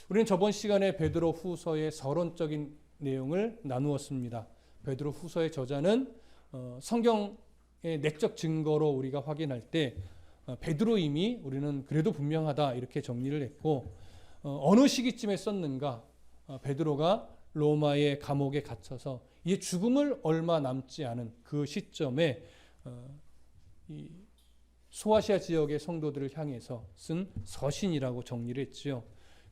우리는 저번 시간에 베드로 후서의 서론적인 내용을 나누었습니다. 베드로 후서의 저자는 성경의 내적 증거로 우리가 확인할 때 베드로임이 우리는 그래도 분명하다 이렇게 정리를 했고, 어느 시기쯤에 썼는가, 베드로가 로마의 감옥에 갇혀서 이제 죽음을 얼마 남지 않은 그 시점에 이 소아시아 지역의 성도들을 향해서 쓴 서신이라고 정리를 했지요.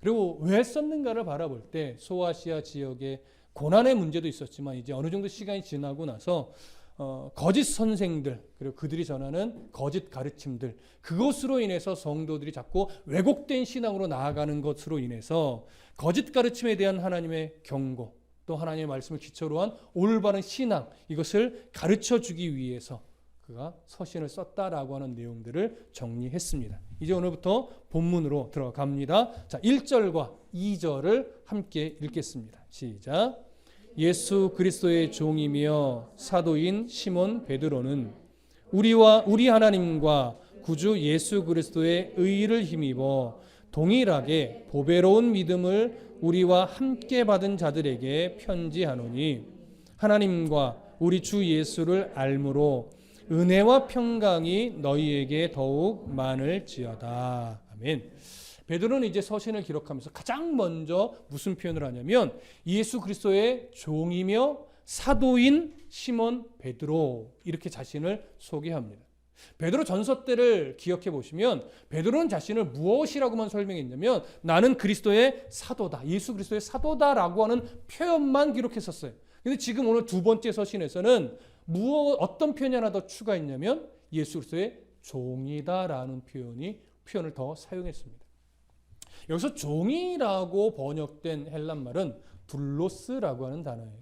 그리고 왜 썼는가를 바라볼 때 소아시아 지역의 고난의 문제도 있었지만 이제 어느 정도 시간이 지나고 나서 거짓 선생들, 그리고 그들이 전하는 거짓 가르침들, 그것으로 인해서 성도들이 자꾸 왜곡된 신앙으로 나아가는 것으로 인해서 거짓 가르침에 대한 하나님의 경고, 또 하나님의 말씀을 기초로 한 올바른 신앙, 이것을 가르쳐주기 위해서 그가 서신을 썼다라고 하는 내용들을 정리했습니다. 이제 오늘부터 본문으로 들어갑니다. 자, 1절과 2절을 함께 읽겠습니다. 시작. 예수 그리스도의 종이며 사도인 시몬 베드로는 우리 하나님과 구주 예수 그리스도의 의를 힘입어 동일하게 보배로운 믿음을 우리와 함께 받은 자들에게 편지하노니, 하나님과 우리 주 예수를 알므로 은혜와 평강이 너희에게 더욱 많을지어다. 아멘. 베드로는 이제 서신을 기록하면서 가장 먼저 무슨 표현을 하냐면 예수 그리스도의 종이며 사도인 시몬 베드로, 이렇게 자신을 소개합니다. 베드로 전서 때를 기억해 보시면 베드로는 자신을 무엇이라고만 설명했냐면 나는 그리스도의 사도다, 예수 그리스도의 사도다라고 하는 표현만 기록했었어요. 근데 지금 오늘 두 번째 서신에서는 어떤 표현이 하나 더 추가했냐면 예수 그리스도의 종이다라는 표현을 더 사용했습니다. 여기서 종이라고 번역된 헬란 말은 둘로스라고 하는 단어예요.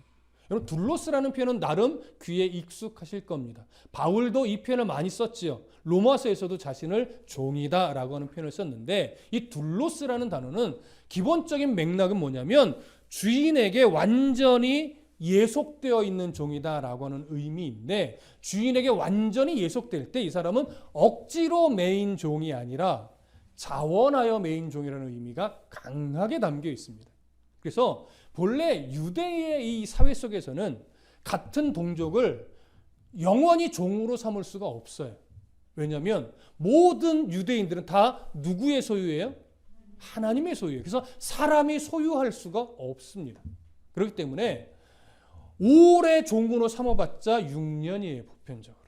여러분, 둘로스라는 표현은 나름 귀에 익숙하실 겁니다. 바울도 이 표현을 많이 썼지요. 로마서에서도 자신을 종이다라고 하는 표현을 썼는데, 이 둘로스라는 단어는 기본적인 맥락은 뭐냐면 주인에게 완전히 예속되어 있는 종이다라고 하는 의미인데, 주인에게 완전히 예속될 때 이 사람은 억지로 매인 종이 아니라 자원하여 매인 종이라는 의미가 강하게 담겨 있습니다. 그래서 본래 유대의 이 사회 속에서는 같은 동족을 영원히 종으로 삼을 수가 없어요. 왜냐하면 모든 유대인들은 다 누구의 소유예요? 하나님의 소유예요. 그래서 사람이 소유할 수가 없습니다. 그렇기 때문에 오래 종으로 삼아봤자 6년이에요. 보편적으로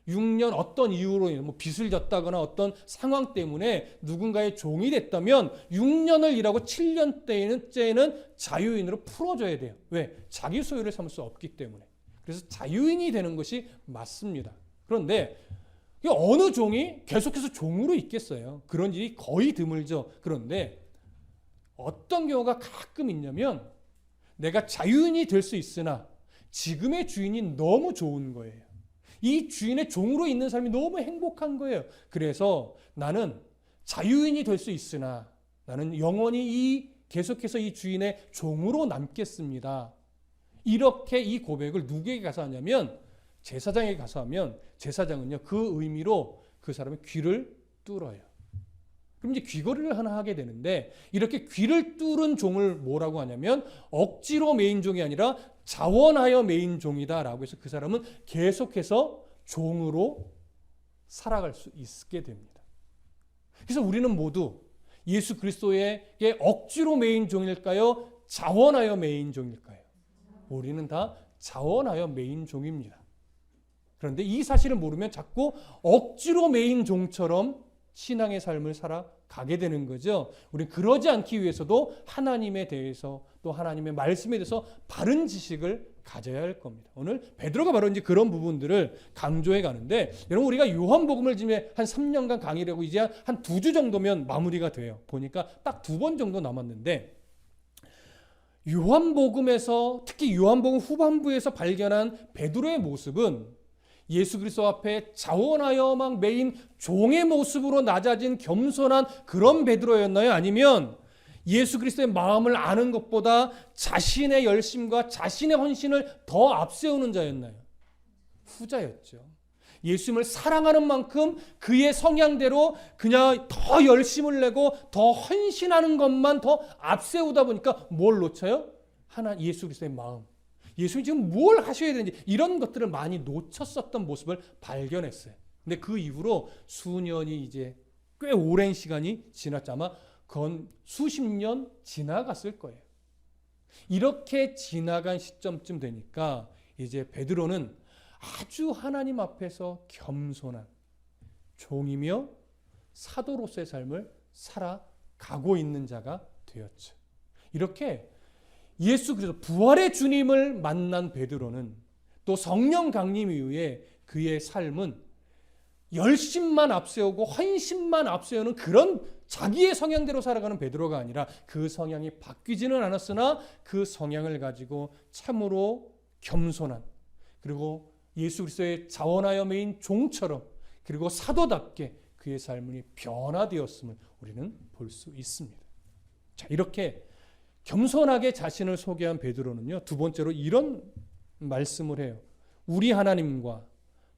6년, 어떤 이유로 인해 빚을 졌다거나 어떤 상황 때문에 누군가의 종이 됐다면 6년을 일하고 7년째는 자유인으로 풀어줘야 돼요. 왜? 자기 소유를 삼을 수 없기 때문에. 그래서 자유인이 되는 것이 맞습니다. 그런데 어느 종이 계속해서 종으로 있겠어요? 그런 일이 거의 드물죠. 그런데 어떤 경우가 가끔 있냐면 내가 자유인이 될 수 있으나 지금의 주인이 너무 좋은 거예요. 이 주인의 종으로 있는 삶이 너무 행복한 거예요. 그래서 나는 자유인이 될 수 있으나 나는 영원히 계속해서 이 주인의 종으로 남겠습니다. 이렇게 이 고백을 누구에게 가서 하냐면 제사장에게 가서 하면 제사장은요, 그 의미로 그 사람의 귀를 뚫어요. 그럼 이제 귀걸이를 하나 하게 되는데, 이렇게 귀를 뚫은 종을 뭐라고 하냐면 억지로 매인 종이 아니라 자원하여 매인 종이다라고 해서 그 사람은 계속해서 종으로 살아갈 수 있게 됩니다. 그래서 우리는 모두 예수 그리스도에게 억지로 매인 종일까요? 자원하여 매인 종일까요? 우리는 다 자원하여 매인 종입니다. 그런데 이 사실을 모르면 자꾸 억지로 매인 종처럼 신앙의 삶을 살아가게 되는 거죠. 우리는 그러지 않기 위해서도 하나님에 대해서, 또 하나님의 말씀에 대해서 바른 지식을 가져야 할 겁니다. 오늘 베드로가 바로 이제 그런 부분들을 강조해 가는데, 여러분, 우리가 요한복음을 지금 한 3년간 강의를 하고 이제 한 2주 정도면 마무리가 돼요. 보니까 딱 2번 정도 남았는데, 요한복음에서, 특히 요한복음 후반부에서 발견한 베드로의 모습은 예수 그리스도 앞에 자원하여 막 매인 종의 모습으로 낮아진 겸손한 그런 베드로였나요? 아니면 예수 그리스도의 마음을 아는 것보다 자신의 열심과 자신의 헌신을 더 앞세우는 자였나요? 후자였죠. 예수님을 사랑하는 만큼 그의 성향대로 그냥 더 열심을 내고 더 헌신하는 것만 더 앞세우다 보니까 뭘 놓쳐요? 예수 그리스도의 마음. 예수님이 지금 뭘 하셔야 되는지 이런 것들을 많이 놓쳤었던 모습을 발견했어요. 근데 그 이후로 수년이 이제 꽤 오랜 시간이 지났죠. 아마 그건 수십 년 지나갔을 거예요. 이렇게 지나간 시점쯤 되니까 이제 베드로는 아주 하나님 앞에서 겸손한 종이며 사도로서의 삶을 살아가고 있는 자가 되었죠. 이렇게 예수 그리스도 부활의 주님을 만난 베드로는 또 성령 강림 이후에 그의 삶은 열심만 앞세우고 헌신만 앞세우는 그런 자기의 성향대로 살아가는 베드로가 아니라 그 성향이 바뀌지는 않았으나 그 성향을 가지고 참으로 겸손한 그리고 예수 그리스도의 자원하여 매인 종처럼 그리고 사도답게 그의 삶이 변화되었음을 우리는 볼 수 있습니다. 자, 이렇게 겸손하게 자신을 소개한 베드로는요, 두 번째로 이런 말씀을 해요. 우리 하나님과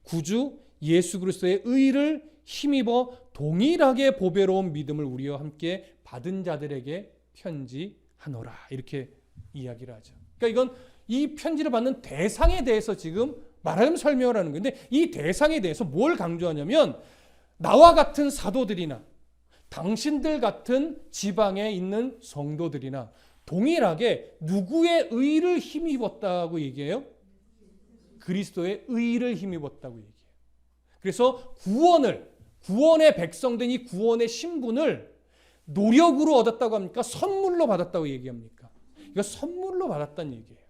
구주 예수 그리스도의 의를 힘입어 동일하게 보배로운 믿음을 우리와 함께 받은 자들에게 편지하노라. 이렇게 이야기를 하죠. 그러니까 이건 이 편지를 받는 대상에 대해서 지금 말하자면 설명을 하는 건데 이 대상에 대해서 뭘 강조하냐면 나와 같은 사도들이나 당신들 같은 지방에 있는 성도들이나 동일하게 누구의 의를 힘입었다고 얘기해요? 그리스도의 의를 힘입었다고 얘기해요. 그래서 구원의 백성된 이 구원의 신분을 노력으로 얻었다고 합니까? 선물로 받았다고 얘기합니까? 이거 선물로 받았다는 얘기예요.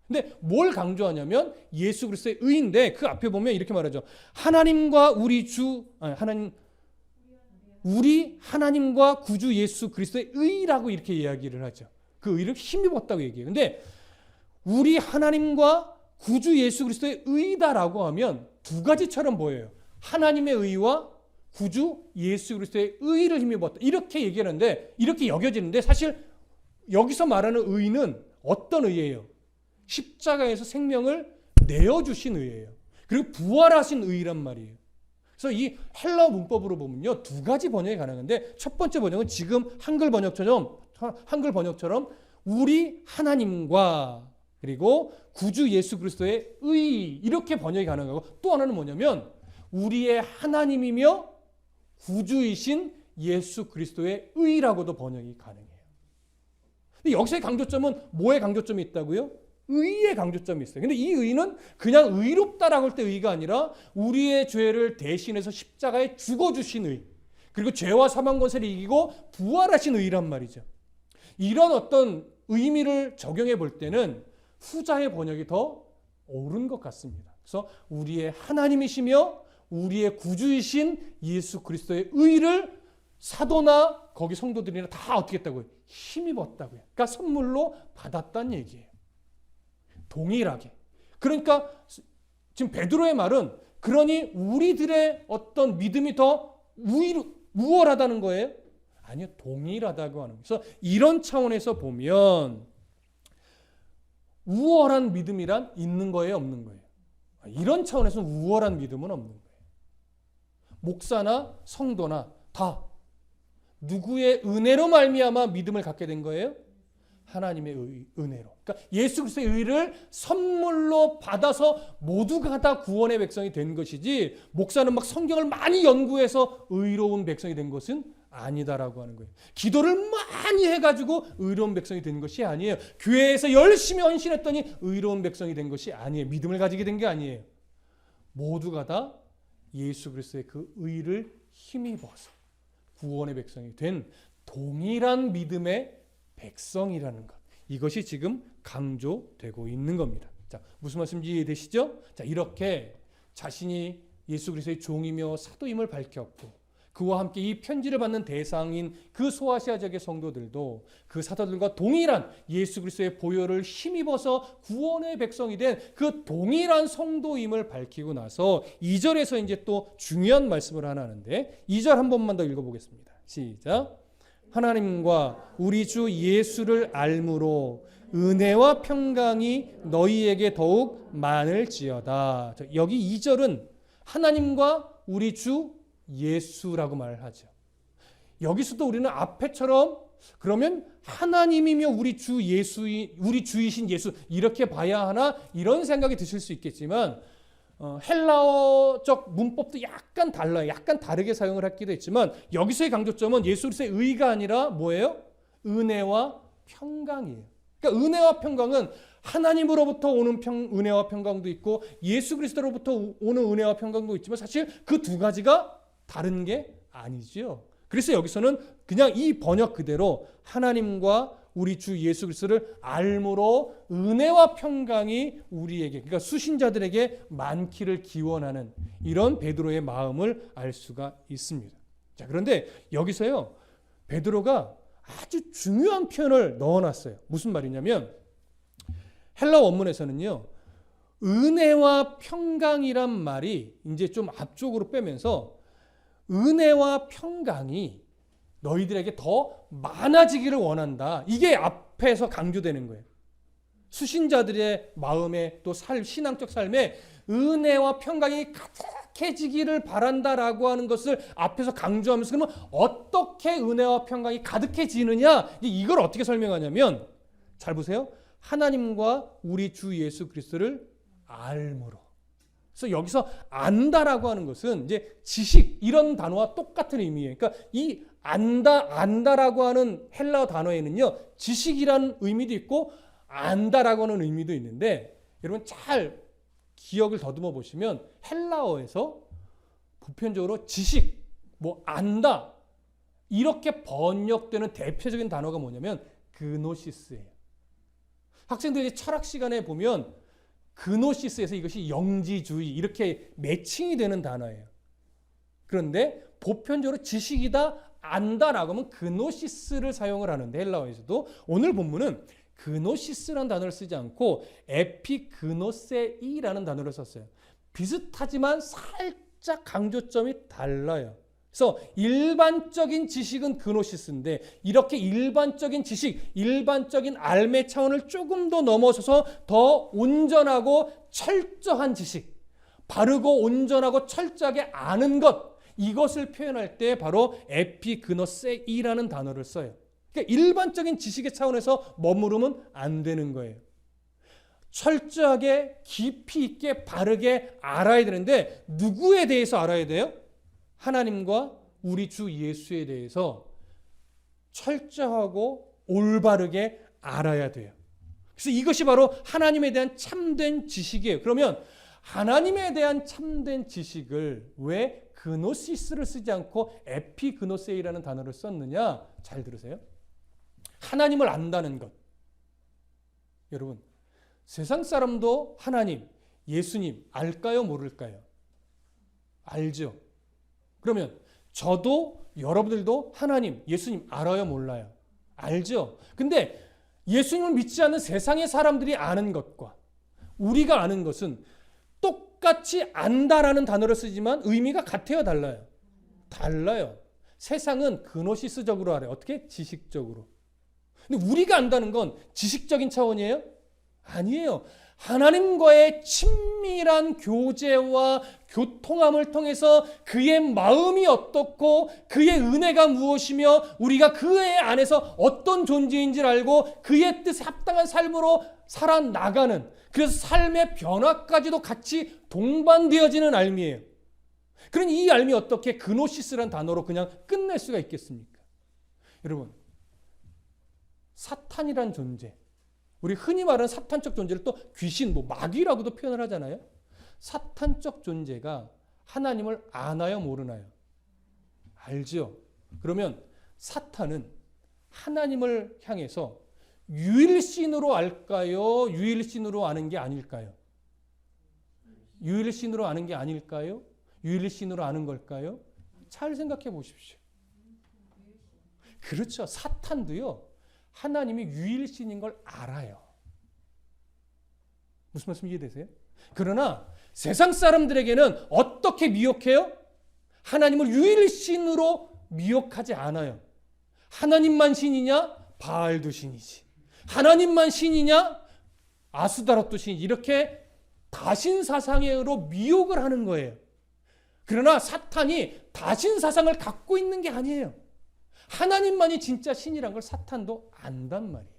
근데 뭘 강조하냐면 예수 그리스도의 의인데 그 앞에 보면 이렇게 말하죠. 우리 하나님과 구주 예수 그리스도의 의라고 이렇게 이야기를 하죠. 그 의를 힘입었다고 얘기해요. 근데 우리 하나님과 구주 예수 그리스도의 의다라고 하면 두 가지처럼 보여요. 하나님의 의와 구주 예수 그리스도의 의를 힘입었다. 이렇게 얘기하는데 이렇게 여겨지는데 사실 여기서 말하는 의는 어떤 의예요? 십자가에서 생명을 내어주신 의예요. 그리고 부활하신 의란 말이에요. 그래서 이 헬라어 문법으로 보면요, 두 가지 번역이 가능한데 첫 번째 번역은 지금 한글 번역처럼 우리 하나님과 그리고 구주 예수 그리스도의 의 이렇게 번역이 가능하고 또 하나는 뭐냐면 우리의 하나님이며 구주이신 예수 그리스도의 의라고도 번역이 가능해요. 근데 여기서의 강조점은 뭐의 강조점이 있다고요? 의의 강조점이 있어요. 근데 이 의는 그냥 의롭다라고 할 때 의가 아니라 우리의 죄를 대신해서 십자가에 죽어주신 의, 그리고 죄와 사망 권세를 이기고 부활하신 의란 말이죠. 이런 어떤 의미를 적용해 볼 때는 후자의 번역이 더 옳은 것 같습니다. 그래서 우리의 하나님이시며 우리의 구주이신 예수 그리스도의 의를 사도나 거기 성도들이나 다 어떻게 했다고요? 힘입었다고요. 그러니까 선물로 받았다는 얘기예요. 동일하게. 그러니까 지금 베드로의 말은 그러니 우리들의 어떤 믿음이 더 우월하다는 거예요? 아니요, 동일하다고 하는 거예요. 그래서 이런 차원에서 보면 우월한 믿음이란 있는 거예요, 없는 거예요? 이런 차원에서 우월한 믿음은 없는 거예요. 목사나 성도나 다 누구의 은혜로 말미암아 믿음을 갖게 된 거예요? 하나님의 은혜로. 그러니까 예수 그리스도의 의를 선물로 받아서 모두가 다 구원의 백성이 된 것이지 목사는 막 성경을 많이 연구해서 의로운 백성이 된 것은 아니다라고 하는 거예요. 기도를 많이 해가지고 의로운 백성이 된 것이 아니에요. 교회에서 열심히 헌신했더니 의로운 백성이 된 것이 아니에요. 믿음을 가지게 된 게 아니에요. 모두가 다 예수 그리스도의 그 의를 힘입어서 구원의 백성이 된 동일한 믿음의 백성이라는 것. 이것이 지금 강조되고 있는 겁니다. 자, 무슨 말씀인지 이해되시죠? 자, 이렇게 자신이 예수 그리스도의 종이며 사도임을 밝혔고 그와 함께 이 편지를 받는 대상인 그 소아시아 지역의 성도들도 그 사도들과 동일한 예수 그리스도의 보혈을 힘입어서 구원의 백성이 된 그 동일한 성도임을 밝히고 나서 2절에서 이제 또 중요한 말씀을 하나 하는데 2절 한 번만 더 읽어보겠습니다. 시작. 하나님과 우리 주 예수를 알므로 은혜와 평강이 너희에게 더욱 많을지어다. 여기 2절은 하나님과 우리 주 예수라고 말을 하죠. 여기서도 우리는 앞에처럼 그러면 하나님이며 우리 주이신 예수 이렇게 봐야 하나 이런 생각이 드실 수 있겠지만 헬라어적 문법도 약간 달라요. 약간 다르게 사용을 했기도 했지만 여기서의 강조점은 예수 그리스도의 의가 아니라 뭐예요? 은혜와 평강이에요. 그러니까 은혜와 평강은 하나님으로부터 오는 은혜와 평강도 있고 예수 그리스도로부터 오는 은혜와 평강도 있지만 사실 그 두 가지가 다른 게 아니죠. 그래서 여기서는 그냥 이 번역 그대로 하나님과 우리 주 예수 그리스도를 알므로 은혜와 평강이 우리에게 그러니까 수신자들에게 많기를 기원하는 이런 베드로의 마음을 알 수가 있습니다. 자, 그런데 여기서요. 베드로가 아주 중요한 표현을 넣어놨어요. 무슨 말이냐면 헬라 원문에서는요. 은혜와 평강이란 말이 이제 좀 앞쪽으로 빼면서 은혜와 평강이 너희들에게 더 많아지기를 원한다. 이게 앞에서 강조되는 거예요. 수신자들의 마음에 또 신앙적 삶에 은혜와 평강이 가득해지기를 바란다라고 하는 것을 앞에서 강조하면서 그러면 어떻게 은혜와 평강이 가득해지느냐? 이걸 어떻게 설명하냐면 잘 보세요. 하나님과 우리 주 예수 그리스도를 알므로. 그래서 여기서 안다라고 하는 것은 이제 지식 이런 단어와 똑같은 의미예요. 그러니까 이 안다라고 하는 헬라어 단어에는요. 지식이라는 의미도 있고 안다라고 하는 의미도 있는데 여러분 잘 기억을 더듬어 보시면 헬라어에서 보편적으로 지식, 뭐 안다 이렇게 번역되는 대표적인 단어가 뭐냐면 그노시스예요. 학생들이 철학 시간에 보면 그노시스에서 이것이 영지주의 이렇게 매칭이 되는 단어예요. 그런데 보편적으로 지식이다, 안다라고 하면 그노시스를 사용을 하는데 헬라어에서도 오늘 본문은 그노시스라는 단어를 쓰지 않고 에피그노세이라는 단어를 썼어요. 비슷하지만 살짝 강조점이 달라요. 그래서 일반적인 지식은 그노시스인데 이렇게 일반적인 지식, 일반적인 알매 차원을 조금 더 넘어서서 더 온전하고 철저한 지식, 바르고 온전하고 철저하게 아는 것 이것을 표현할 때 바로 에피그노세이라는 단어를 써요. 그러니까 일반적인 지식의 차원에서 머무르면 안 되는 거예요. 철저하게 깊이 있게 바르게 알아야 되는데 누구에 대해서 알아야 돼요? 하나님과 우리 주 예수에 대해서 철저하고 올바르게 알아야 돼요. 그래서 이것이 바로 하나님에 대한 참된 지식이에요. 그러면 하나님에 대한 참된 지식을 왜 그노시스를 쓰지 않고 에피그노세이라는 단어를 썼느냐? 잘 들으세요. 하나님을 안다는 것. 여러분, 세상 사람도 하나님, 예수님 알까요? 모를까요? 알죠. 그러면 저도 여러분들도 하나님, 예수님 알아요? 몰라요? 알죠. 근데 예수님을 믿지 않는 세상의 사람들이 아는 것과 우리가 아는 것은 똑같이 안다라는 단어를 쓰지만 의미가 같아요? 달라요? 달라요. 세상은 그노시스적으로 알아요. 어떻게? 지식적으로. 근데 우리가 안다는 건 지식적인 차원이에요? 아니에요. 하나님과의 친밀한 교제와 교통함을 통해서 그의 마음이 어떻고 그의 은혜가 무엇이며 우리가 그의 안에서 어떤 존재인지를 알고 그의 뜻에 합당한 삶으로 살아나가는 그래서 삶의 변화까지도 같이 동반되어지는 알미예요. 그런 이 알미 어떻게 그노시스란 단어로 그냥 끝낼 수가 있겠습니까? 여러분, 사탄이란 존재 우리 흔히 말하는 사탄적 존재를 또 귀신, 마귀라고도 표현을 하잖아요. 사탄적 존재가 하나님을 아나요, 모르나요? 알죠. 그러면 사탄은 하나님을 향해서 유일신으로 알까요? 유일신으로 아는 게 아닐까요? 유일신으로 아는 게 아닐까요? 유일신으로 아는 걸까요? 잘 생각해 보십시오. 그렇죠. 사탄도요. 하나님이 유일신인 걸 알아요. 무슨 말씀 이해되세요? 그러나 세상 사람들에게는 어떻게 미혹해요? 하나님을 유일신으로 미혹하지 않아요. 하나님만 신이냐? 바알도 신이지. 하나님만 신이냐? 아스다롯도 신이지. 이렇게 다신사상으로 미혹을 하는 거예요. 그러나 사탄이 다신사상을 갖고 있는 게 아니에요. 하나님만이 진짜 신이란 걸 사탄도 안단 말이에요.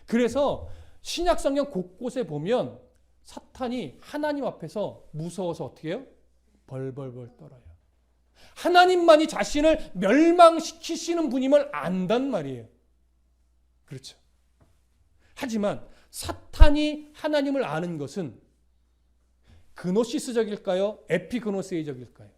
그래서 신약 성경 곳곳에 보면 사탄이 하나님 앞에서 무서워서 어떻게 해요? 벌벌벌 떨어요. 하나님만이 자신을 멸망시키시는 분임을 안단 말이에요. 그렇죠. 하지만 사탄이 하나님을 아는 것은 그노시스적일까요? 에피그노세이적일까요?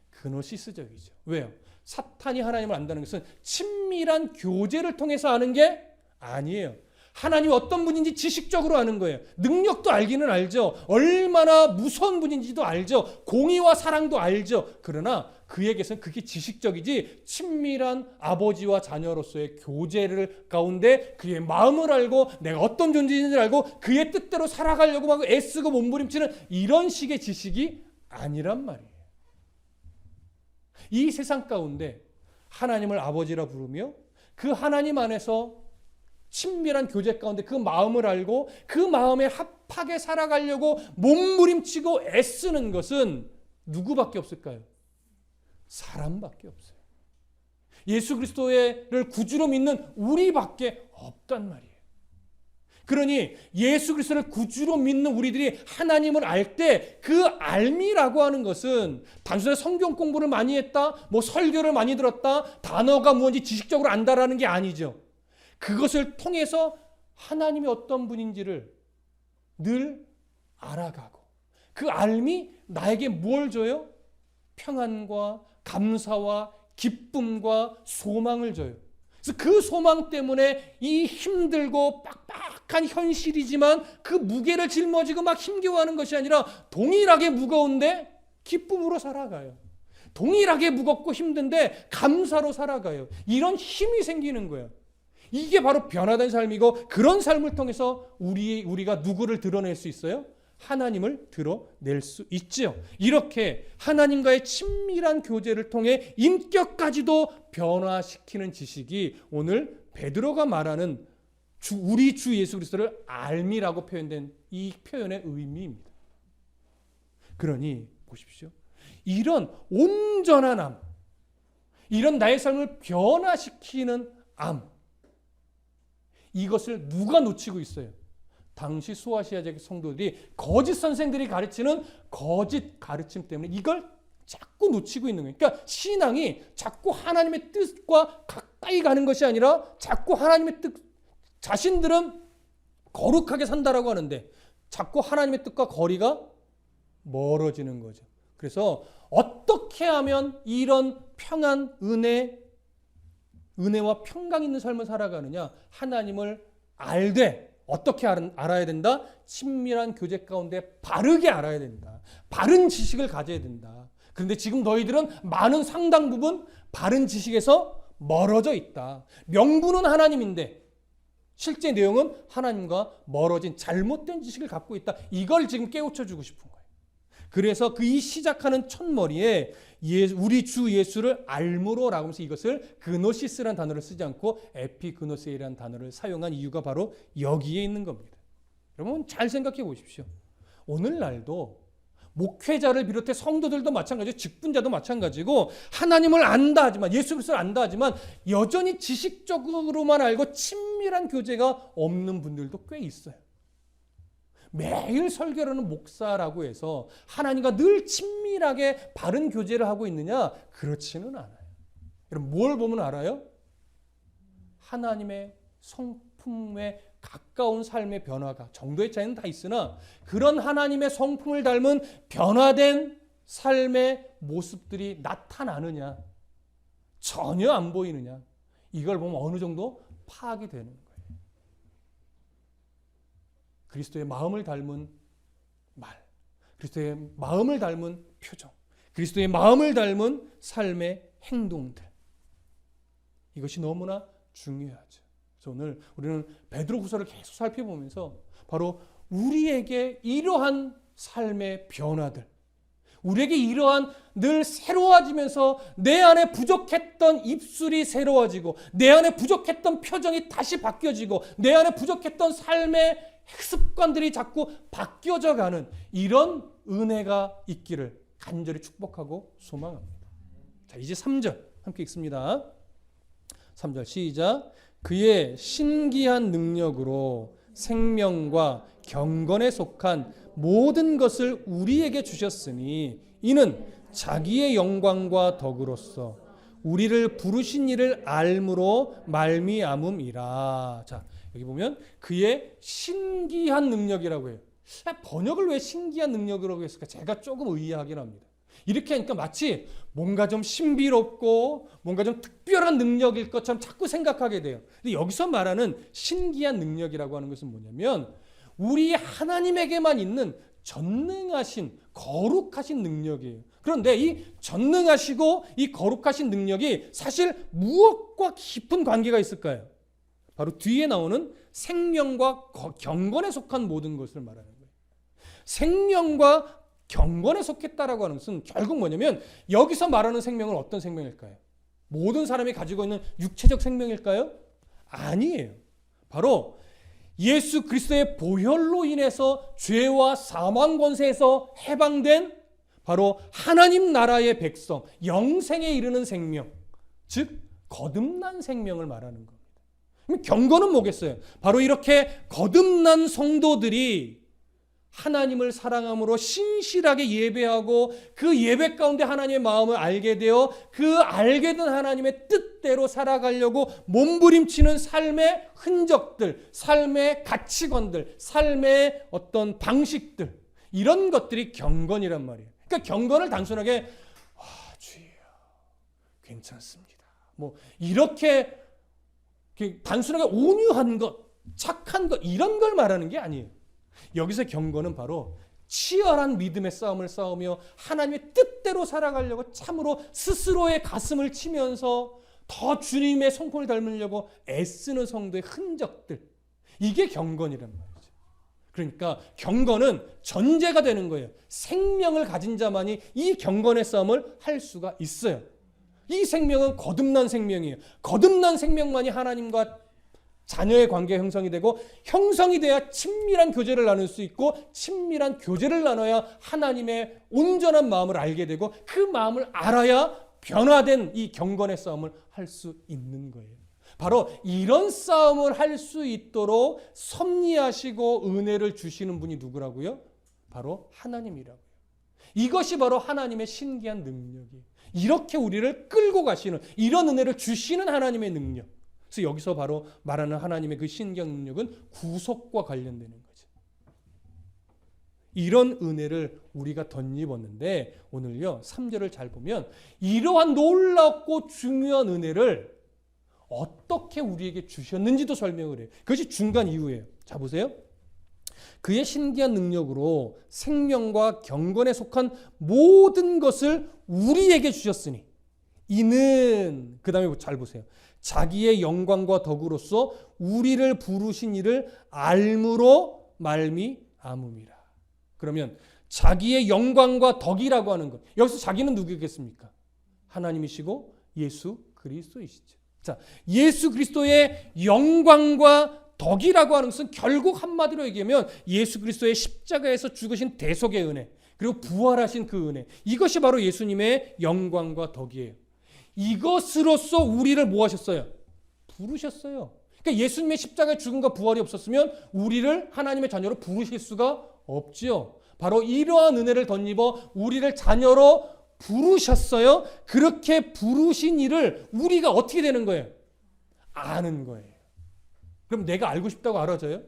그노시스적이죠. 왜요? 사탄이 하나님을 안다는 것은 친밀한 교제를 통해서 아는 게 아니에요. 하나님이 어떤 분인지 지식적으로 아는 거예요. 능력도 알기는 알죠. 얼마나 무서운 분인지도 알죠. 공의와 사랑도 알죠. 그러나 그에게서는 그게 지식적이지 친밀한 아버지와 자녀로서의 교제를 가운데 그의 마음을 알고 내가 어떤 존재인지를 알고 그의 뜻대로 살아가려고 막 애쓰고 몸부림치는 이런 식의 지식이 아니란 말이에요. 이 세상 가운데 하나님을 아버지라 부르며 그 하나님 안에서 친밀한 교제 가운데 그 마음을 알고 그 마음에 합하게 살아가려고 몸부림치고 애쓰는 것은 누구밖에 없을까요? 사람밖에 없어요. 예수 그리스도를 구주로 믿는 우리밖에 없단 말이에요. 그러니 예수 그리스도를 구주로 믿는 우리들이 하나님을 알 때 그 알미라고 하는 것은 단순히 성경 공부를 많이 했다, 뭐 설교를 많이 들었다, 단어가 무엇인지 지식적으로 안다라는 게 아니죠. 그것을 통해서 하나님이 어떤 분인지를 늘 알아가고 그 알미 나에게 뭘 줘요? 평안과 감사와 기쁨과 소망을 줘요. 그래서 그 소망 때문에 이 힘들고 빡빡한 현실이지만 그 무게를 짊어지고 막 힘겨워하는 것이 아니라 동일하게 무거운데 기쁨으로 살아가요. 동일하게 무겁고 힘든데 감사로 살아가요. 이런 힘이 생기는 거예요. 이게 바로 변화된 삶이고 그런 삶을 통해서 우리가 누구를 드러낼 수 있어요? 하나님을 드러낼 수 있죠. 이렇게 하나님과의 친밀한 교제를 통해 인격까지도 변화시키는 지식이 오늘 베드로가 말하는 우리 주 예수 그리스도를 알미라고 표현된 이 표현의 의미입니다. 그러니 보십시오. 이런 온전한 암, 이런 나의 삶을 변화시키는 암, 이것을 누가 놓치고 있어요? 당시 소아시아 지역 성도들이 거짓 선생들이 가르치는 거짓 가르침 때문에 이걸 자꾸 놓치고 있는 거예요. 그러니까 신앙이 자꾸 하나님의 뜻과 가까이 가는 것이 아니라 자꾸 하나님의 뜻, 자신들은 거룩하게 산다라고 하는데 자꾸 하나님의 뜻과 거리가 멀어지는 거죠. 그래서 어떻게 하면 이런 평안, 은혜와 평강 있는 삶을 살아가느냐? 하나님을 알되 어떻게 알아야 된다? 친밀한 교제 가운데 바르게 알아야 된다. 바른 지식을 가져야 된다. 그런데 지금 너희들은 많은 상당 부분 바른 지식에서 멀어져 있다. 명분은 하나님인데 실제 내용은 하나님과 멀어진 잘못된 지식을 갖고 있다. 이걸 지금 깨우쳐주고 싶은 거예요. 그래서 그 이 시작하는 첫머리에 우리 주 예수를 알므로라고 하면서 이것을 그노시스라는 단어를 쓰지 않고 에피그노세이라는 단어를 사용한 이유가 바로 여기에 있는 겁니다. 여러분 잘 생각해 보십시오. 오늘날도 목회자를 비롯해 성도들도 마찬가지고 직분자도 마찬가지고 하나님을 안다 하지만 예수 그리스도를 안다 하지만 여전히 지식적으로만 알고 친밀한 교제가 없는 분들도 꽤 있어요. 매일 설교를 하는 목사라고 해서 하나님과 늘 친밀하게 바른 교제를 하고 있느냐? 그렇지는 않아요. 여러분 뭘 보면 알아요? 하나님의 성품에 가까운 삶의 변화가 정도의 차이는 다 있으나 그런 하나님의 성품을 닮은 변화된 삶의 모습들이 나타나느냐? 전혀 안 보이느냐? 이걸 보면 어느 정도 파악이 되는 거예요. 그리스도의 마음을 닮은 말, 그리스도의 마음을 닮은 표정, 그리스도의 마음을 닮은 삶의 행동들. 이것이 너무나 중요하죠. 그래서 오늘 우리는 베드로후서를 계속 살펴보면서 바로 우리에게 이러한 삶의 변화들, 우리에게 이러한 늘 새로워지면서 내 안에 부족했던 입술이 새로워지고 내 안에 부족했던 표정이 다시 바뀌어지고 내 안에 부족했던 삶의 습관들이 자꾸 바뀌어져 가는 이런 은혜가 있기를 간절히 축복하고 소망합니다. 자, 이제 3절 함께 읽습니다. 3절 시작. 그의 신기한 능력으로 생명과 경건에 속한 모든 것을 우리에게 주셨으니 이는 자기의 영광과 덕으로서 우리를 부르신 이를 알므로 말미암음이라. 자, 여기 보면 그의 신기한 능력이라고 해요. 번역을 왜 신기한 능력이라고 했을까? 제가 조금 의아하긴 합니다. 이렇게 하니까 마치 뭔가 좀 신비롭고 뭔가 좀 특별한 능력일 것처럼 자꾸 생각하게 돼요. 근데 여기서 말하는 신기한 능력이라고 하는 것은 뭐냐면 우리 하나님에게만 있는 전능하신 거룩하신 능력이에요. 그런데 이 전능하시고 이 거룩하신 능력이 사실 무엇과 깊은 관계가 있을까요? 바로 뒤에 나오는 생명과 경건에 속한 모든 것을 말하는 거예요. 생명과 경건에 속했다라고 하는 것은 결국 뭐냐면 여기서 말하는 생명은 어떤 생명일까요? 모든 사람이 가지고 있는 육체적 생명일까요? 아니에요. 바로 예수 그리스도의 보혈로 인해서 죄와 사망 권세에서 해방된 바로 하나님 나라의 백성, 영생에 이르는 생명, 즉 거듭난 생명을 말하는 겁니다. 그럼 경건은 뭐겠어요? 바로 이렇게 거듭난 성도들이 하나님을 사랑함으로 신실하게 예배하고 그 예배 가운데 하나님의 마음을 알게 되어 그 알게 된 하나님의 뜻대로 살아가려고 몸부림치는 삶의 흔적들, 삶의 가치관들, 삶의 어떤 방식들, 이런 것들이 경건이란 말이에요. 그러니까 경건을 단순하게 주여 괜찮습니다. 뭐 이렇게 단순하게 온유한 것, 착한 것 이런 걸 말하는 게 아니에요. 여기서 경건은 바로 치열한 믿음의 싸움을 싸우며 하나님의 뜻대로 살아가려고 참으로 스스로의 가슴을 치면서 더 주님의 성품을 닮으려고 애쓰는 성도의 흔적들, 이게 경건이란 말이죠. 그러니까 경건은 전제가 되는 거예요. 생명을 가진 자만이 이 경건의 싸움을 할 수가 있어요. 이 생명은 거듭난 생명이에요. 거듭난 생명만이 하나님과 자녀의 관계 형성이 되고, 형성이 돼야 친밀한 교제를 나눌 수 있고, 친밀한 교제를 나눠야 하나님의 온전한 마음을 알게 되고, 그 마음을 알아야 변화된 이 경건의 싸움을 할 수 있는 거예요. 바로 이런 싸움을 할 수 있도록 섭리하시고 은혜를 주시는 분이 누구라고요? 바로 하나님이라고요. 이것이 바로 하나님의 신기한 능력이에요. 이렇게 우리를 끌고 가시는, 이런 은혜를 주시는 하나님의 능력. 그래서 여기서 바로 말하는 하나님의 그 신기한 능력은 구속과 관련되는 거죠. 이런 은혜를 우리가 덧입었는데 오늘요 3절을 잘 보면 이러한 놀랍고 중요한 은혜를 어떻게 우리에게 주셨는지도 설명을 해요. 그것이 중간 이유예요. 자 보세요. 그의 신기한 능력으로 생명과 경건에 속한 모든 것을 우리에게 주셨으니 이는, 그 다음에 잘 보세요. 자기의 영광과 덕으로서 우리를 부르신 이를 알므로 말미암음이라. 그러면 자기의 영광과 덕이라고 하는 것, 여기서 자기는 누구겠습니까? 하나님이시고 예수 그리스도이시죠. 자, 예수 그리스도의 영광과 덕이라고 하는 것은 결국 한마디로 얘기하면 예수 그리스도의 십자가에서 죽으신 대속의 은혜, 그리고 부활하신 그 은혜, 이것이 바로 예수님의 영광과 덕이에요. 이것으로써 우리를 뭐 하셨어요? 부르셨어요. 그러니까 예수님의 십자가의 죽음과 부활이 없었으면 우리를 하나님의 자녀로 부르실 수가 없지요. 바로 이러한 은혜를 덧입어 우리를 자녀로 부르셨어요. 그렇게 부르신 이를 우리가 어떻게 되는 거예요? 아는 거예요. 그럼 내가 알고 싶다고 알아져요?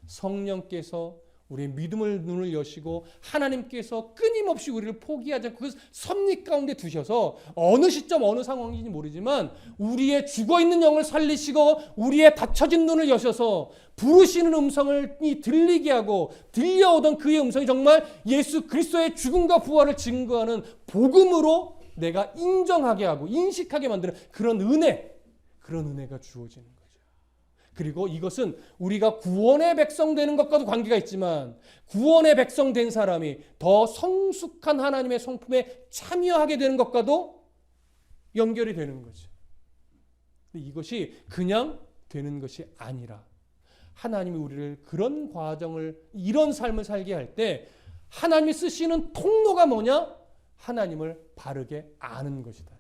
성령께서 우리의 믿음을 눈을 여시고 하나님께서 끊임없이 우리를 포기하지 않고 그 섭리 가운데 두셔서 어느 시점 어느 상황인지 모르지만 우리의 죽어있는 영을 살리시고 우리의 닫혀진 눈을 여셔서 부르시는 음성을 들리게 하고, 들려오던 그의 음성이 정말 예수 그리스도의 죽음과 부활을 증거하는 복음으로 내가 인정하게 하고 인식하게 만드는 그런 은혜가 주어지는 거예요. 그리고 이것은 우리가 구원의 백성 되는 것과도 관계가 있지만 구원의 백성 된 사람이 더 성숙한 하나님의 성품에 참여하게 되는 것과도 연결이 되는 거죠. 근데 이것이 그냥 되는 것이 아니라 하나님이 우리를 그런 과정을, 이런 삶을 살게 할 때 하나님이 쓰시는 통로가 뭐냐? 하나님을 바르게 아는 것이다.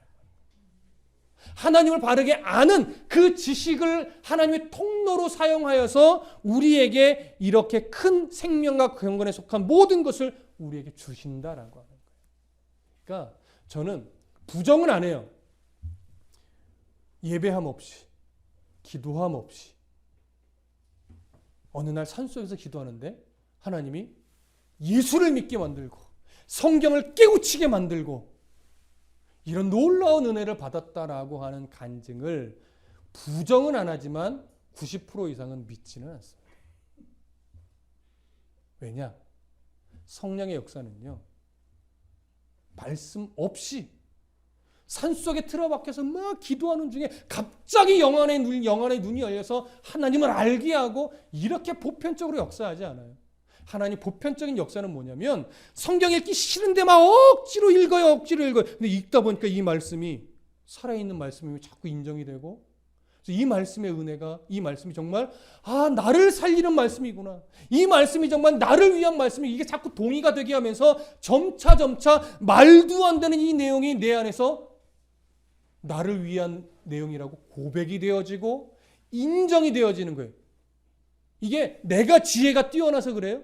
하나님을 바르게 아는 그 지식을 하나님의 통로로 사용하여서 우리에게 이렇게 큰 생명과 경건에 속한 모든 것을 우리에게 주신다라고 하는 거예요. 그러니까 저는 부정은 안 해요. 예배함 없이, 기도함 없이 어느 날 산속에서 기도하는데 하나님이 예수를 믿게 만들고 성경을 깨우치게 만들고 이런 놀라운 은혜를 받았다라고 하는 간증을 부정은 안 하지만 90% 이상은 믿지는 않습니다. 왜냐? 성령의 역사는요, 말씀 없이 산속에 틀어박혀서 막 기도하는 중에 갑자기 영안의 눈이 열려서 하나님을 알게 하고 이렇게 보편적으로 역사하지 않아요. 하나님 보편적인 역사는 뭐냐면 성경 읽기 싫은데 막 억지로 읽어요. 근데 읽다 보니까 이 말씀이 살아있는 말씀이 자꾸 인정이 되고 이 말씀의 은혜가, 이 말씀이 정말 나를 살리는 말씀이구나. 이 말씀이 정말 나를 위한 말씀이 이게 자꾸 동의가 되게 하면서 점차 말도 안 되는 이 내용이 내 안에서 나를 위한 내용이라고 고백이 되어지고 인정이 되어지는 거예요. 이게 내가 지혜가 뛰어나서 그래요?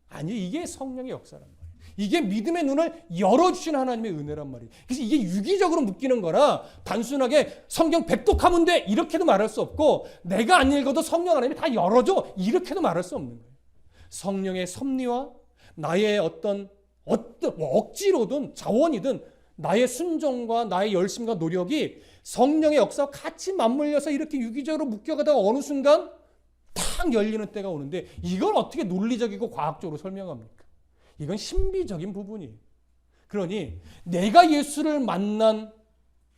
아니, 이게 성령의 역사란 말이에요. 이게 믿음의 눈을 열어주신 하나님의 은혜란 말이에요. 그래서 이게 유기적으로 묶이는 거라 단순하게 성경 백독하면 돼 이렇게도 말할 수 없고 내가 안 읽어도 성령 하나님이 다 열어줘 이렇게도 말할 수 없는 거예요. 성령의 섭리와 나의 어떤 억지로든 자원이든 나의 순종과 나의 열심과 노력이 성령의 역사와 같이 맞물려서 이렇게 유기적으로 묶여가다가 어느 순간 탁 열리는 때가 오는데 이걸 어떻게 논리적이고 과학적으로 설명합니까? 이건 신비적인 부분이에요. 그러니 내가 예수를 만난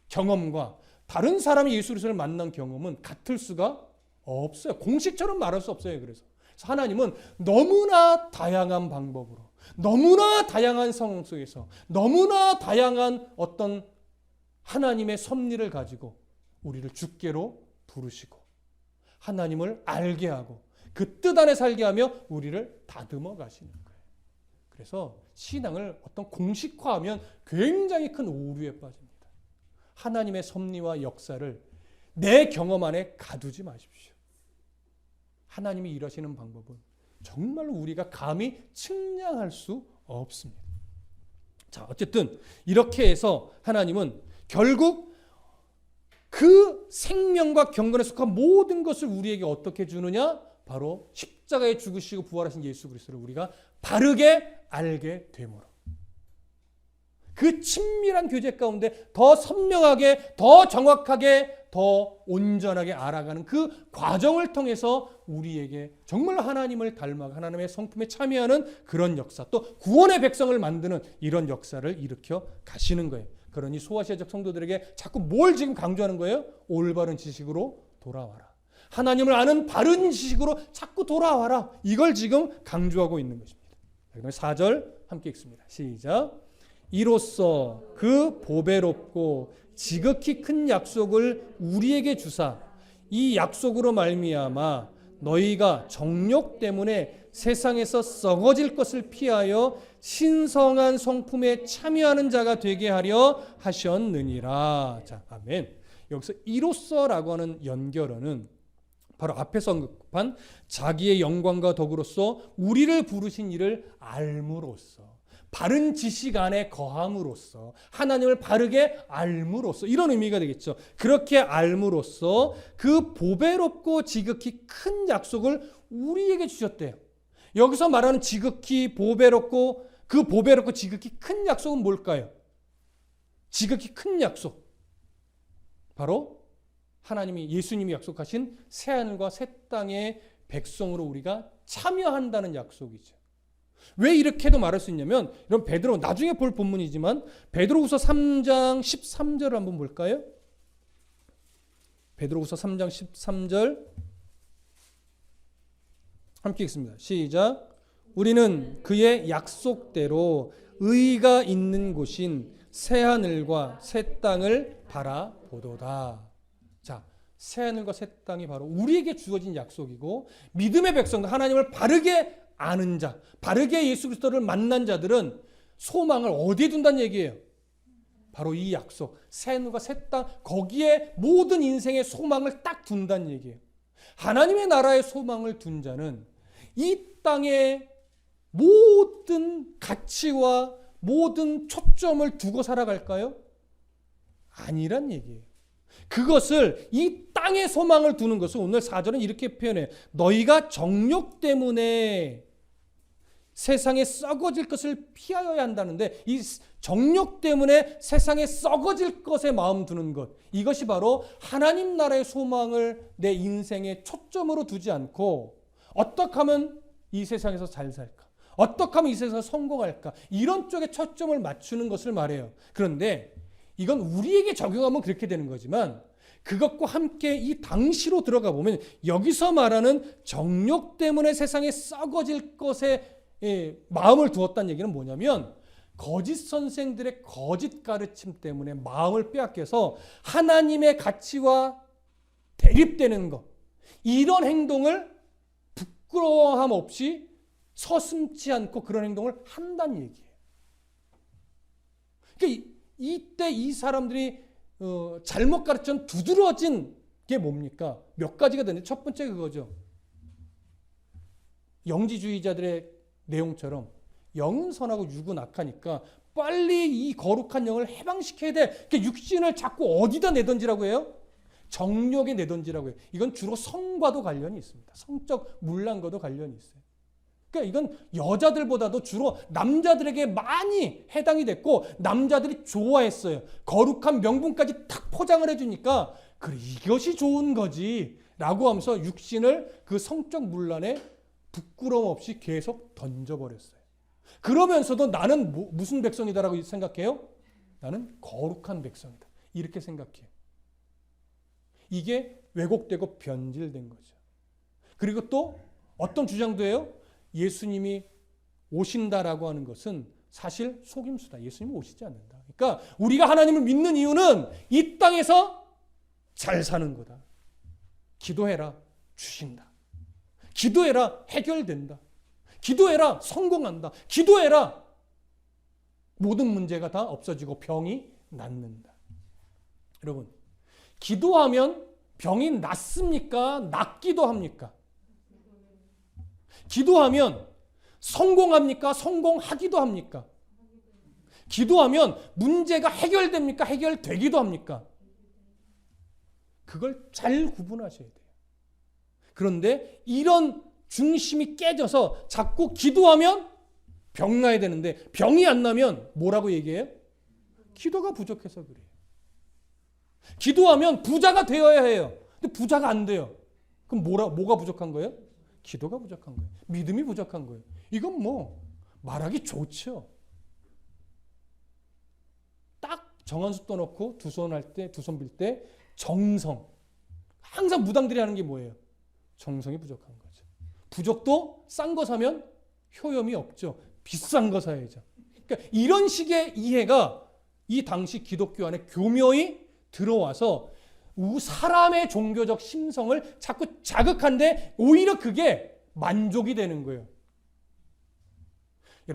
경험과 다른 사람이 예수 그리스도를 만난 경험은 같을 수가 없어요. 공식처럼 말할 수 없어요. 그래서 하나님은 너무나 다양한 방법으로 너무나 다양한 상황 속에서 너무나 다양한 어떤 하나님의 섭리를 가지고 우리를 주께로 부르시고 하나님을 알게 하고 그 뜻 안에 살게 하며 우리를 다듬어 가시는 거예요. 그래서 신앙을 어떤 공식화하면 굉장히 큰 오류에 빠집니다. 하나님의 섭리와 역사를 내 경험 안에 가두지 마십시오. 하나님이 일하시는 방법은 정말로 우리가 감히 측량할 수 없습니다. 자, 어쨌든 이렇게 해서 하나님은 결국 그 생명과 경건에 속한 모든 것을 우리에게 어떻게 주느냐? 바로 십자가에 죽으시고 부활하신 예수 그리스도를 우리가 바르게 알게 되므로 그 친밀한 교제 가운데 더 선명하게, 더 정확하게, 더 온전하게 알아가는 그 과정을 통해서 우리에게 정말 하나님을 닮아 하나님의 성품에 참여하는 그런 역사, 또 구원의 백성을 만드는 이런 역사를 일으켜 가시는 거예요. 그러니 소아시아적 성도들에게 자꾸 뭘 지금 강조하는 거예요? 올바른 지식으로 돌아와라. 하나님을 아는 바른 지식으로 자꾸 돌아와라. 이걸 지금 강조하고 있는 것입니다. 그다음에 4절 함께 읽습니다. 시작. 이로써 그 보배롭고 지극히 큰 약속을 우리에게 주사 이 약속으로 말미암아 너희가 정욕 때문에 세상에서 썩어질 것을 피하여 신성한 성품에 참여하는 자가 되게 하려 하셨느니라. 자, 아멘. 여기서 이로써라고 하는 연결어는 바로 앞에서 언급한 자기의 영광과 덕으로서 우리를 부르신 이를 알므로써 바른 지식 안에 거함으로써 하나님을 바르게 알므로써 이런 의미가 되겠죠. 그렇게 알므로써 그 보배롭고 지극히 큰 약속을 우리에게 주셨대요. 여기서 말하는 지극히 보배롭고 그 보배롭고 지극히 큰 약속은 뭘까요? 지극히 큰 약속. 바로 하나님이 예수님이 약속하신 새하늘과 새 땅의 백성으로 우리가 참여한다는 약속이죠. 왜 이렇게도 말할 수 있냐면 이런 베드로 나중에 볼 본문이지만 베드로후서 3장 13절을 한번 볼까요? 베드로후서 3장 13절 함께 읽습니다. 시작. 우리는 그의 약속대로 의가 있는 곳인 새하늘과 새 땅을 바라보도다. 자, 새하늘과 새 땅이 바로 우리에게 주어진 약속이고 믿음의 백성들 하나님을 바르게 아는 자, 바르게 예수 그리스도를 만난 자들은 소망을 어디에 둔다는 얘기예요? 바로 이 약속, 새 하늘과 새 땅, 거기에 모든 인생의 소망을 딱 둔다는 얘기예요. 하나님의 나라의 소망을 둔 자는 이 땅의 모든 가치와 모든 초점을 두고 살아갈까요? 아니란 얘기예요. 그것을 이 땅의 소망을 두는 것을 오늘 4절은 이렇게 표현해요. 너희가 정욕 때문에 세상에 썩어질 것을 피하여야 한다는데, 이 정욕 때문에 세상에 썩어질 것에 마음 두는 것, 이것이 바로 하나님 나라의 소망을 내 인생의 초점으로 두지 않고 어떻게 하면 이 세상에서 잘 살까, 어떻게 하면 이 세상에서 성공할까, 이런 쪽에 초점을 맞추는 것을 말해요. 그런데 이건 우리에게 적용하면 그렇게 되는 거지만, 그것과 함께 이 당시로 들어가 보면 여기서 말하는 정욕 때문에 세상에 썩어질 것에 마음을 두었다는 얘기는 뭐냐면, 거짓 선생들의 거짓 가르침 때문에 마음을 빼앗겨서 하나님의 가치와 대립되는 것, 이런 행동을 부끄러워함 없이 서슴지 않고 그런 행동을 한다는 얘기예요. 그러니까 이때 이 사람들이 잘못 가르친 두드러진 게 뭡니까? 몇 가지가 되는데, 첫 번째 그거죠. 영지주의자들의 내용처럼 영은 선하고 육은 악하니까 빨리 이 거룩한 영을 해방시켜야 돼. 그러니까 육신을 자꾸 어디다 내던지라고 해요? 정욕에 내던지라고 해요. 이건 주로 성과도 관련이 있습니다. 성적 문란과도 관련이 있어요. 그러니까 이건 여자들보다도 주로 남자들에게 많이 해당이 됐고, 남자들이 좋아했어요. 거룩한 명분까지 탁 포장을 해주니까 그래, 이것이 좋은 거지 라고 하면서 육신을 그 성적 문란에 부끄러움 없이 계속 던져버렸어요. 그러면서도 나는 무슨 백성이다라고 생각해요? 나는 거룩한 백성이다, 이렇게 생각해요. 이게 왜곡되고 변질된 거죠. 그리고 또 어떤 주장도 해요? 예수님이 오신다라고 하는 것은 사실 속임수다. 예수님이 오시지 않는다. 그러니까 우리가 하나님을 믿는 이유는 이 땅에서 잘 사는 거다. 기도해라, 주신다. 기도해라, 해결된다. 기도해라, 성공한다. 기도해라, 모든 문제가 다 없어지고 병이 낫는다. 여러분, 기도하면 병이 낫습니까? 낫기도 합니까? 기도하면 성공합니까? 성공하기도 합니까? 기도하면 문제가 해결됩니까? 해결되기도 합니까? 그걸 잘 구분하셔야 돼요. 그런데 이런 중심이 깨져서 자꾸 기도하면 병 나야 되는데, 병이 안 나면 뭐라고 얘기해요? 기도가 부족해서 그래요. 기도하면 부자가 되어야 해요. 근데 부자가 안 돼요. 그럼 뭐가 부족한 거예요? 기도가 부족한 거예요. 믿음이 부족한 거예요. 이건 뭐 말하기 좋죠. 딱 정한 숫도 넣고 두 손 빌 때 정성. 항상 무당들이 하는 게 뭐예요? 정성이 부족한 거죠. 부족도 싼 거 사면 효염이 없죠. 비싼 거 사야죠. 그러니까 이런 식의 이해가 이 당시 기독교 안에 교묘히 들어와서 사람의 종교적 심성을 자꾸 자극한데 오히려 그게 만족이 되는 거예요.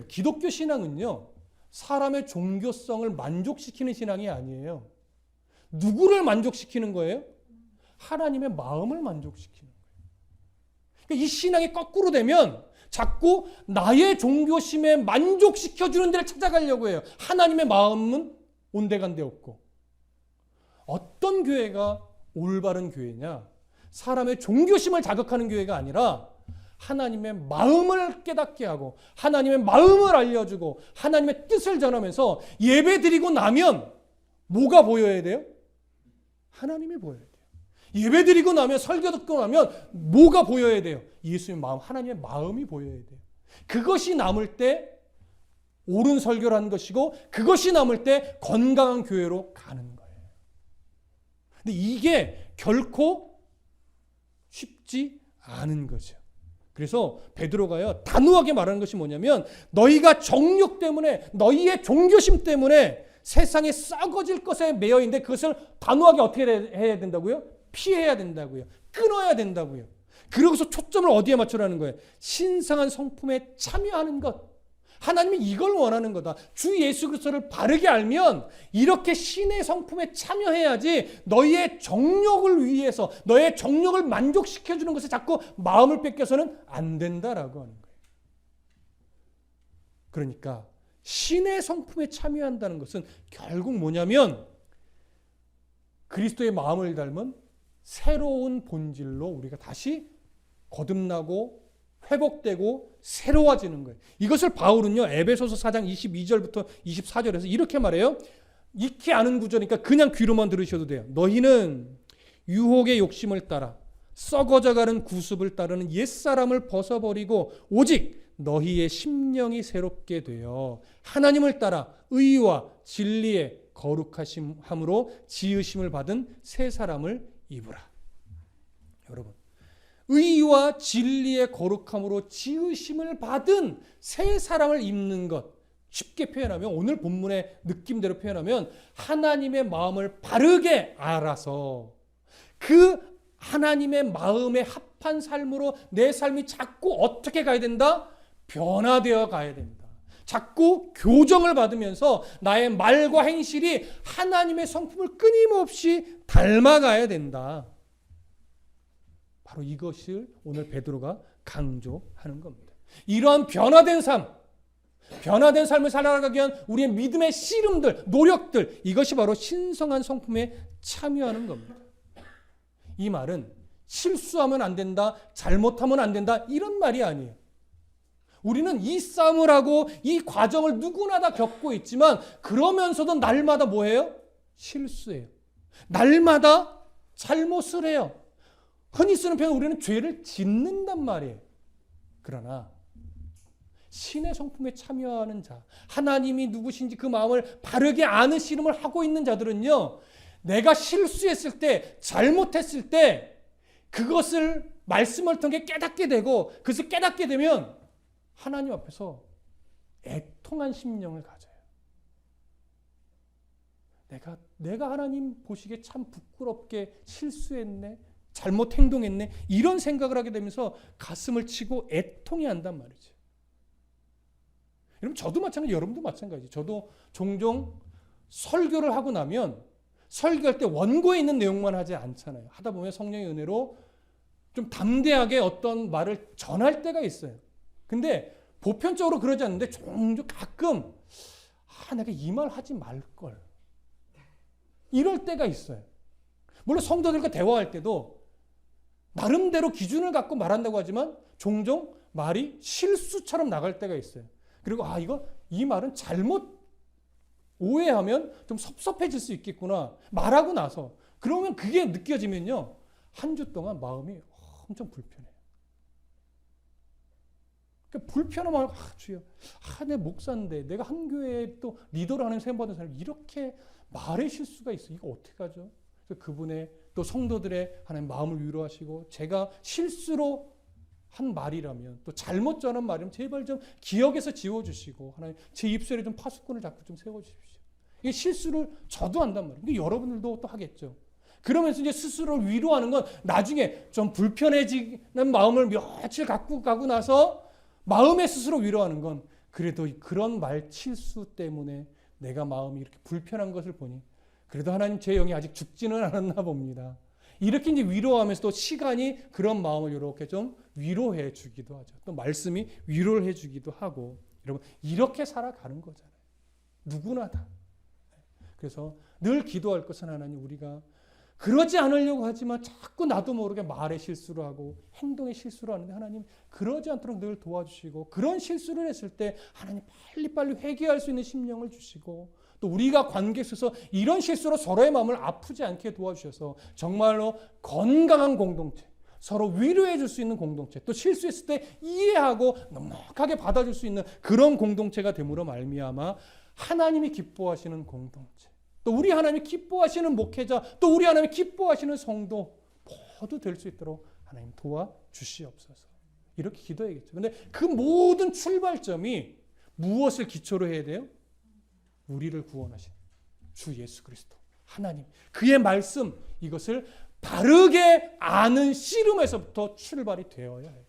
기독교 신앙은요, 사람의 종교성을 만족시키는 신앙이 아니에요. 누구를 만족시키는 거예요? 하나님의 마음을 만족시키는 거예요. 그러니까 이 신앙이 거꾸로 되면 자꾸 나의 종교심에 만족시켜주는 데를 찾아가려고 해요. 하나님의 마음은 온데간데 없고. 어떤 교회가 올바른 교회냐? 사람의 종교심을 자극하는 교회가 아니라 하나님의 마음을 깨닫게 하고 하나님의 마음을 알려주고 하나님의 뜻을 전하면서 예배 드리고 나면 뭐가 보여야 돼요? 하나님이 보여야 돼요. 예배 드리고 나면, 설교 듣고 나면 뭐가 보여야 돼요? 예수님의 마음, 하나님의 마음이 보여야 돼요. 그것이 남을 때 옳은 설교를 하는 것이고, 그것이 남을 때 건강한 교회로 가는 거예요. 근데 이게 결코 쉽지 않은 거죠. 그래서 베드로가요, 단호하게 말하는 것이 뭐냐면, 너희가 정욕 때문에, 너희의 종교심 때문에 세상에 썩어질 것에 매여 있는데 그것을 단호하게 어떻게 해야 된다고요? 피해야 된다고요. 끊어야 된다고요. 그러고서 초점을 어디에 맞추라는 거예요? 신성한 성품에 참여하는 것. 하나님이 이걸 원하는 거다. 주 예수 그리스도를 바르게 알면 이렇게 신의 성품에 참여해야지 너희의 정욕을 위해서 너의 정욕을 만족시켜주는 것에 자꾸 마음을 뺏겨서는 안 된다라고 하는 거예요. 그러니까 신의 성품에 참여한다는 것은 결국 뭐냐면 그리스도의 마음을 닮은 새로운 본질로 우리가 다시 거듭나고 회복되고 새로워지는 거예요. 이것을 바울은요, 에베소서 4장 22절부터 24절에서 이렇게 말해요. 익히 아는 구절이니까 그냥 귀로만 들으셔도 돼요. 너희는 유혹의 욕심을 따라 썩어져가는 구습을 따르는 옛사람을 벗어버리고 오직 너희의 심령이 새롭게 되어 하나님을 따라 의와 진리의 거룩하심으로 지으심을 받은 새 사람을 입으라. 여러분, 의와 진리의 거룩함으로 지으심을 받은 새 사람을 입는 것, 쉽게 표현하면 오늘 본문의 느낌대로 표현하면 하나님의 마음을 바르게 알아서 그 하나님의 마음에 합한 삶으로 내 삶이 자꾸 어떻게 가야 된다? 변화되어 가야 된다. 자꾸 교정을 받으면서 나의 말과 행실이 하나님의 성품을 끊임없이 닮아가야 된다. 바로 이것을 오늘 베드로가 강조하는 겁니다. 이러한 변화된 삶을 살아가기 위한 우리의 믿음의 씨름들, 노력들, 이것이 바로 신성한 성품에 참여하는 겁니다. 이 말은 실수하면 안 된다, 잘못하면 안 된다, 이런 말이 아니에요. 우리는 이 싸움을 하고 이 과정을 누구나 다 겪고 있지만 그러면서도 날마다 뭐해요? 실수해요. 날마다 잘못을 해요. 흔히 쓰는 표현 우리는 죄를 짓는단 말이에요. 그러나 신의 성품에 참여하는 자, 하나님이 누구신지 그 마음을 바르게 아는 씨름을 하고 있는 자들은요, 내가 실수했을 때, 잘못했을 때 그것을 말씀을 통해 깨닫게 되고 그것을 깨닫게 되면 하나님 앞에서 애통한 심령을 가져요. 내가 하나님 보시기에 참 부끄럽게 실수했네, 잘못 행동했네, 이런 생각을 하게 되면서 가슴을 치고 애통해 한단 말이죠. 여러분, 저도 마찬가지, 여러분도 마찬가지. 저도 종종 설교를 하고 나면 설교할 때 원고에 있는 내용만 하지 않잖아요. 하다 보면 성령의 은혜로 좀 담대하게 어떤 말을 전할 때가 있어요. 근데 보편적으로 그러지 않는데 종종 가끔 내가 이 말 하지 말걸, 이럴 때가 있어요. 물론 성도들과 대화할 때도 나름대로 기준을 갖고 말한다고 하지만 종종 말이 실수처럼 나갈 때가 있어요. 그리고 이 말은 잘못 오해하면 좀 섭섭해질 수 있겠구나 말하고 나서, 그러면 그게 느껴지면요, 한 주 동안 마음이 엄청 불편해요. 그러니까 불편하면 주여, 내 목사인데 내가 한 교회에 또 리더를 하는 세움받은 사람이 이렇게 말의 실수가 있어, 이거 어떻게 하죠? 그래서 그분의 또 성도들의 하나님 마음을 위로하시고, 제가 실수로 한 말이라면, 또 잘못 전한 말이면 제발 좀 기억에서 지워주시고, 하나님 제 입술에 좀 파수꾼을 자꾸 좀 세워주십시오. 이게 실수를 저도 한단 말이에요. 근데 여러분들도 또 하겠죠. 그러면서 이제 스스로를 위로하는 건 나중에 좀 불편해지는 마음을 며칠 갖고 가고 나서 마음에 스스로 위로하는 건, 그래도 그런 말 실수 때문에 내가 마음이 이렇게 불편한 것을 보니 그래도 하나님 제 영이 아직 죽지는 않았나 봅니다. 이렇게 이제 위로하면서 또 시간이 그런 마음을 이렇게 좀 위로해 주기도 하죠. 또 말씀이 위로를 해 주기도 하고, 여러분 이렇게 살아가는 거잖아요. 누구나 다. 그래서 늘 기도할 것은, 하나님 우리가 그러지 않으려고 하지만 자꾸 나도 모르게 말의 실수를 하고 행동의 실수를 하는데, 하나님 그러지 않도록 늘 도와주시고, 그런 실수를 했을 때 하나님 빨리빨리 회개할 수 있는 심령을 주시고, 또 우리가 관계에 있어서 이런 실수로 서로의 마음을 아프지 않게 도와주셔서 정말로 건강한 공동체, 서로 위로해 줄 수 있는 공동체, 또 실수했을 때 이해하고 넉넉하게 받아줄 수 있는 그런 공동체가 됨으로 말미암아 하나님이 기뻐하시는 공동체, 또 우리 하나님이 기뻐하시는 목회자, 또 우리 하나님이 기뻐하시는 성도 모두 될 수 있도록 하나님 도와주시옵소서. 이렇게 기도해야겠죠. 그런데 그 모든 출발점이 무엇을 기초로 해야 돼요? 우리를 구원하신 주 예수 그리스도 하나님, 그의 말씀, 이것을 바르게 아는 씨름에서부터 출발이 되어야 해요.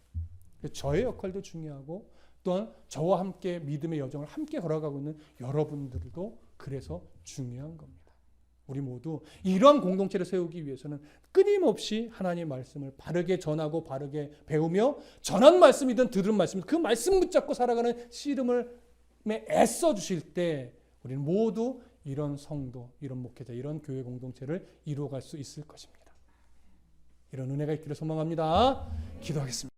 저의 역할도 중요하고 또한 저와 함께 믿음의 여정을 함께 걸어가고 있는 여러분들도 그래서 중요한 겁니다. 우리 모두 이러한 공동체를 세우기 위해서는 끊임없이 하나님의 말씀을 바르게 전하고 바르게 배우며 전한 말씀이든 들은 말씀이든 그 말씀 붙잡고 살아가는 씨름을 애써 주실 때 우리는 모두 이런 성도, 이런 목회자, 이런 교회 공동체를 이루어갈 수 있을 것입니다. 이런 은혜가 있기를 소망합니다. 기도하겠습니다.